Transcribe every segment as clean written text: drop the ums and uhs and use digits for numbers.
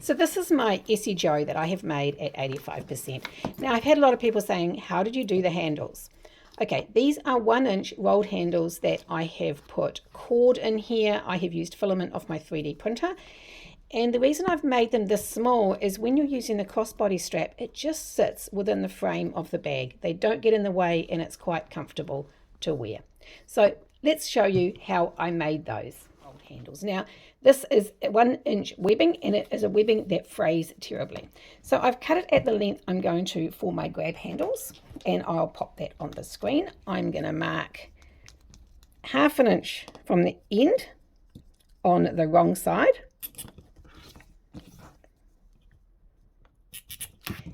So this is my Essie Jo that I have made at 85%. Now I've had a lot of people saying, how did you do the handles? Okay, these are 1-inch rolled handles that I have put cord in here. I have used filament off my 3D printer. And the reason I've made them this small is when you're using the crossbody strap, it just sits within the frame of the bag. They don't get in the way and it's quite comfortable to wear. So let's show you how I made those rolled handles. Now, this is 1-inch webbing and it is a webbing that frays terribly. So I've cut it at the length I'm going to for my grab handles, and I'll pop that on the screen. I'm going to mark 1/2 inch from the end on the wrong side.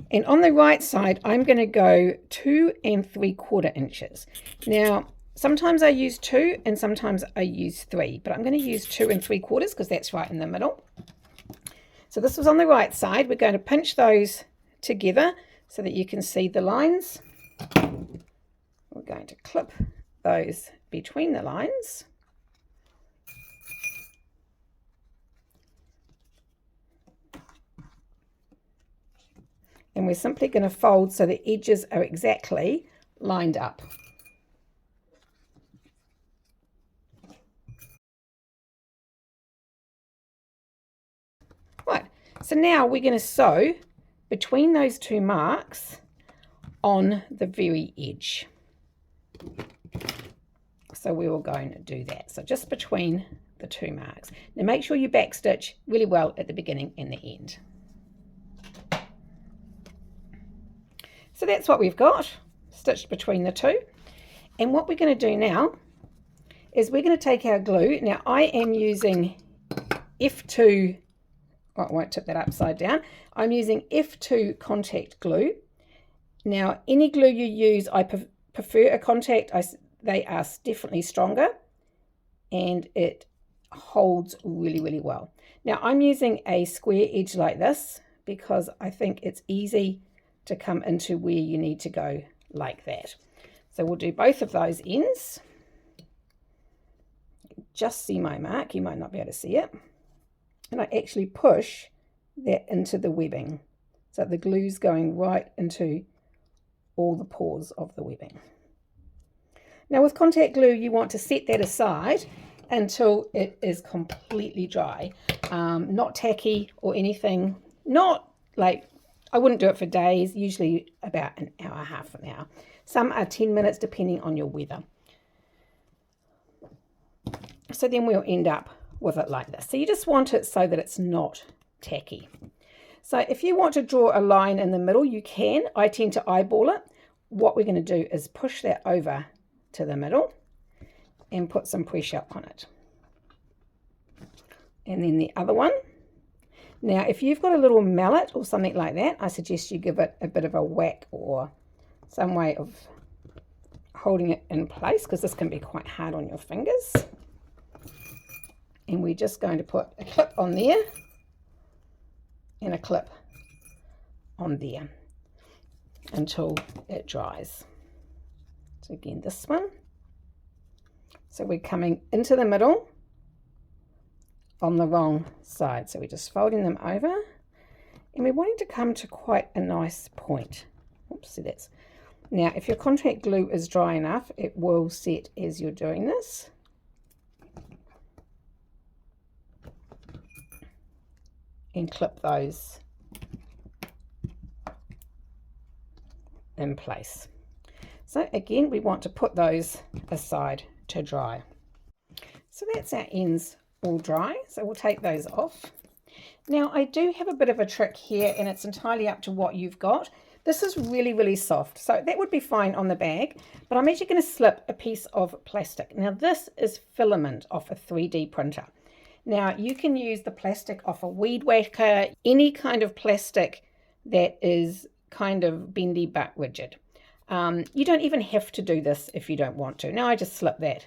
And on the right side, I'm going to go 2 3/4 inches. Now, sometimes I use 2 and sometimes I use 3, but I'm going to use 2 3/4 because that's right in the middle. So this was on the right side. We're going to pinch those together so that you can see the lines. We're going to clip those between the lines. And we're simply going to fold so the edges are exactly lined up. Right, so now we're going to sew between those two marks on the very edge. So we were going to do that. So just between the two marks. Now make sure you backstitch really well at the beginning and the end. So that's what we've got, stitched between the two. And what we're going to do now is we're going to take our glue. Now I am using F2, oh, I won't tip that upside down. I'm using F2 contact glue. Now any glue you use, I prefer a contact. They are definitely stronger and it holds really, really well. Now I'm using a square edge like this because I think it's easy to come into where you need to go like that. So we'll do both of those ends. Just see my mark, you might not be able to see it. And I actually push that into the webbing. So the glue's going right into all the pores of the webbing. Now with contact glue, you want to set that aside until it is completely dry. Not tacky or anything, not like, I wouldn't do it for days, usually about an hour, half an hour. Some are 10 minutes depending on your weather. So then we'll end up with it like this. So you just want it so that it's not tacky. So if you want to draw a line in the middle, you can. I tend to eyeball it. What we're going to do is push that over to the middle and put some pressure on it. And then the other one. Now, if you've got a little mallet or something like that, I suggest you give it a bit of a whack or some way of holding it in place, because this can be quite hard on your fingers. And we're just going to put a clip on there and a clip on there until it dries. So again, this one. So we're coming into the middle on the wrong side, so we're just folding them over and we're wanting to come to quite a nice point. Oops, see that's. Now if your contact glue is dry enough, it will set as you're doing this. And clip those in place. So again, we want to put those aside to dry. So that's our ends all dry, so we'll take those off. Now I do have a bit of a trick here, and it's entirely up to what you've got. This is really, really soft, so that would be fine on the bag, but I'm actually going to slip a piece of plastic. Now this is filament off a 3D printer. Now you can use the plastic off a weed whacker, any kind of plastic that is kind of bendy but rigid. You don't even have to do this if you don't want to. Now I just slip that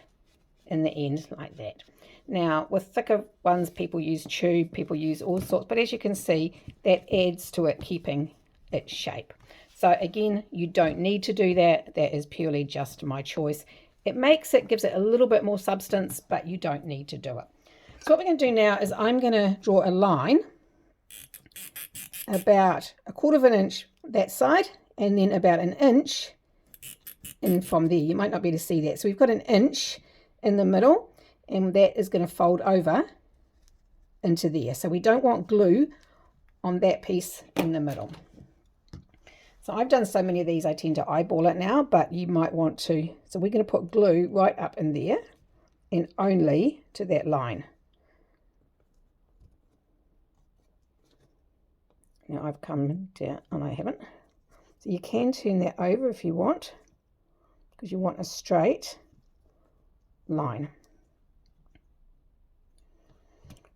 in the end like that. Now with thicker ones, people use tube, people use all sorts, but as you can see, that adds to it keeping its shape. So again, you don't need to do that. That is purely just my choice. It gives it a little bit more substance, but you don't need to do it. So what we're going to do now is I'm going to draw a line about 1/4 of an inch that side, and then about an inch in from there. You might not be able to see that. So we've got an inch in the middle, and that is going to fold over into there. So we don't want glue on that piece in the middle. So I've done so many of these I tend to eyeball it now, but you might want to. So we're going to put glue right up in there and only to that line. Now I've come down, and I haven't. So you can turn that over if you want, because you want a straight line.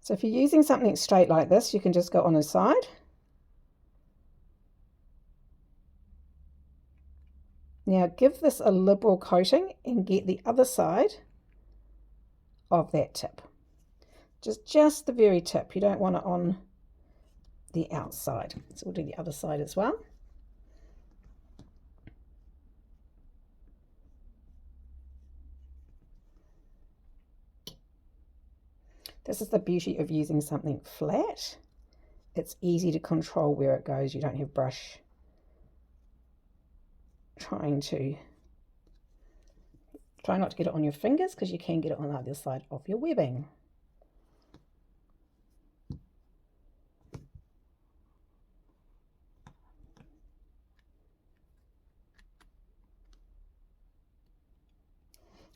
So if you're using something straight like this, you can just go on a side. Now give this a liberal coating and get the other side of that tip. Just the very tip. You don't want it on the outside. So we'll do the other side as well. This is the beauty of using something flat. It's easy to control where it goes. You don't have brush try not to get it on your fingers, because you can get it on the other side of your webbing.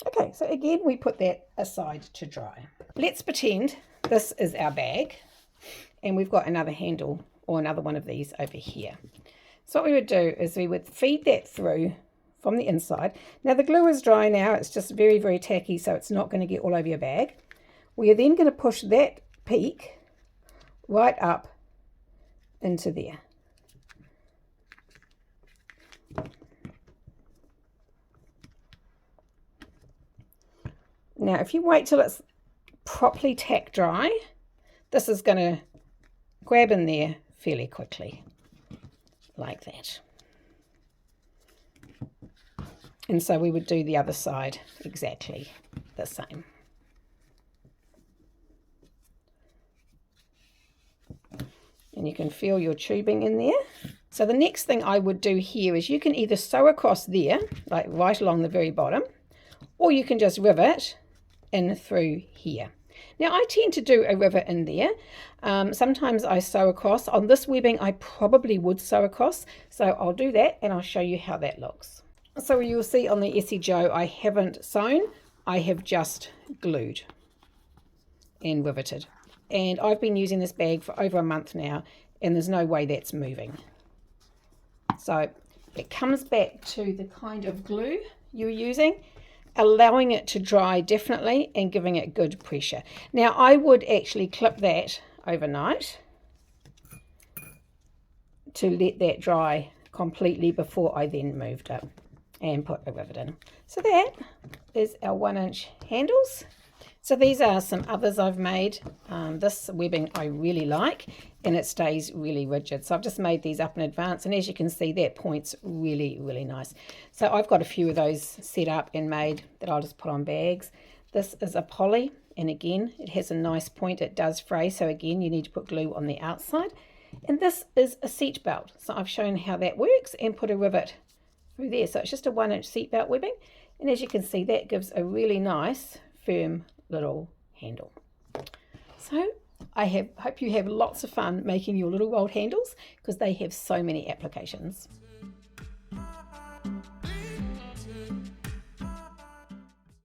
Okay, so again, we put that aside to dry. Let's pretend this is our bag and we've got another handle or another one of these over here. So what we would do is we would feed that through from the inside. Now the glue is dry now, it's just very, very tacky, so it's not going to get all over your bag. We are then going to push that peak right up into there. Now if you wait till it's properly tack dry, this is going to grab in there fairly quickly, like that. And so we would do the other side exactly the same. And you can feel your tubing in there. So the next thing I would do here is you can either sew across there, like right along the very bottom, or you can just rivet in through here. Now I tend to do a rivet in there. Sometimes I sew across. On this webbing I probably would sew across, so I'll do that and I'll show you how that looks. So you'll see on the Essie Jo I haven't sewn, I have just glued and riveted. And I've been using this bag for over a month now, and there's no way that's moving. So it comes back to the kind of glue you're using, allowing it to dry definitely and giving it good pressure. Now I would actually clip that overnight to let that dry completely before I then moved it and put a rivet in. So that is our 1-inch handles. So these are some others I've made. This webbing I really like, and it stays really rigid. So I've just made these up in advance, and as you can see, that point's really, really nice. So I've got a few of those set up and made that I'll just put on bags. This is a poly, and again, it has a nice point. It does fray, so again, you need to put glue on the outside. And this is a seat belt. So I've shown how that works and put a rivet through there. So it's just a 1-inch seat belt webbing, and as you can see, that gives a really nice, firm little handle. So I hope you have lots of fun making your little rolled handles, because they have so many applications.